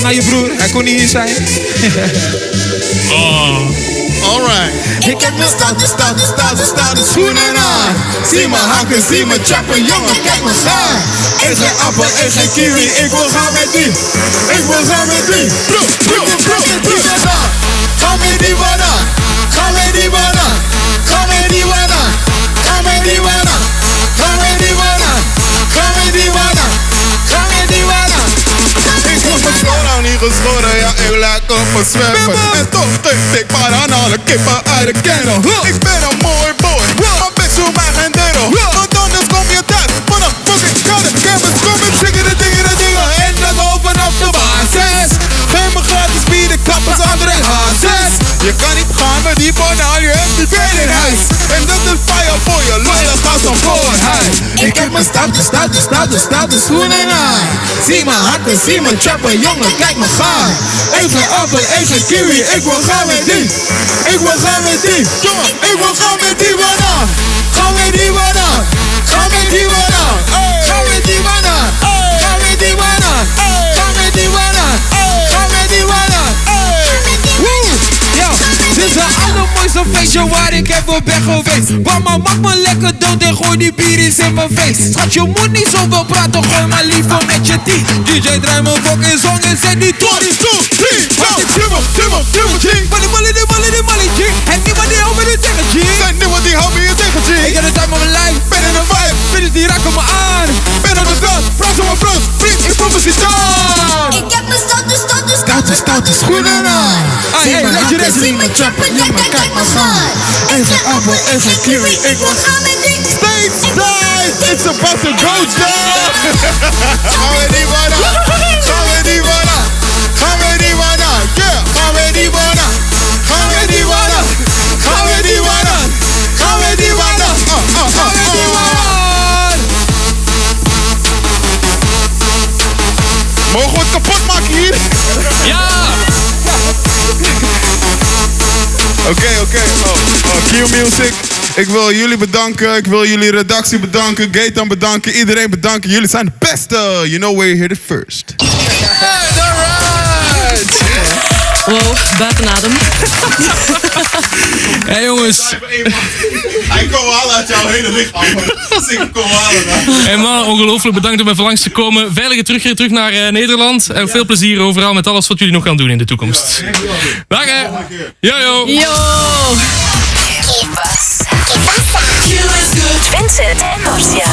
shout-out naar je broer. Hij kon niet hier zijn. Alright. Ik heb mijn stoute schoenen aan. Zie mijn hakken, zie mijn chappen, jongen, kijk me gaan. Eet geen appel, eet geen kiwi, ik wil gaan met die. Ik wil gaan met die. Ga met die wanna. Ga met die wanna. Ga met die wanna. Ga met die wanna. Ga met die wanna. Ga met die wanna. Ga met die wanna. Ik moest mijn school nou niet geschoren, ja, ik lijk op een zwemmer. En toch geef ik banane kippen uit de kennel. Ik ben een mooi boy, maar bitch zoek mij geen dero. Want anders kom je thuis, van een fucking kade. Campus, kom en zingen de dingen. En dat bovenop de basis. Geef me gratis bier, de kappers, André Hazes. Je kan niet gaan met die banaan, je hebt die veel in huis. En dat is fire voor je, lullig als een voorhuis. Ik heb mijn stoute schoenen aan. Zie mijn hakken, zie mijn chappen, jongen, kijk me gaan. Eet geen appel, eet geen kiwi, ik wil gaan met die. Ik wil gaan met die, jongen, ik wil gaan met die wanna. Ga met die wanna, ga met die wanna. Ga met die wanna, ga met die wanna. Ga met die wanna, ga met die wanna. Yo, dit is het allermooiste feestje waar ik heb op ben geweest. Mama, maak me lekker dood en gooi die bier eens in mijn face. Schat, je moet niet zoveel praten, gooi maar liever met je tea. DJ draai mijn fucking song en zet die tories toe. Die molly, G. En niemand die houdt me nu tegen, G. Zijn niemand die houdt me hier tegen, G. Ik heb de tijd van mijn lijf, Ben in de vibe, bitches die raken me aan. ben op de straat, Frans op mijn Frans. Vriend, ik voel me zitaan. Ik heb mijn Stoute schoenen aan. Hey, let je rest zie mijn chappen, jongen, kijk me gaan. Eet geen appel, eet geen kiwi, ik wil gaan met die. States dive, it's about to go down. Gaan we die wanna, gaan we die wanna, gaan we die wanna, yeah, gaan we die wanna, gaan we die wanna, gaan we die wanna, gaan we die wanna, gaan we die wanna. Mogen we het kapot maken hier? Ja! Oké. Q Music. Ik wil jullie bedanken. Ik wil jullie redactie bedanken. Gaetan bedanken. Iedereen bedanken. Jullie zijn de beste. You know where you heard it first. Alright! Wow, buiten adem. Hey jongens. Hij komt wel uit jouw hele lichaam. Ik kom wel. Hey man, ongelooflijk bedankt om even langs te komen. Veilige terugkeer terug naar Nederland. En veel plezier overal met alles wat jullie nog gaan doen in de toekomst. Dag hè. Yo. Yo! Vincent en Marcia.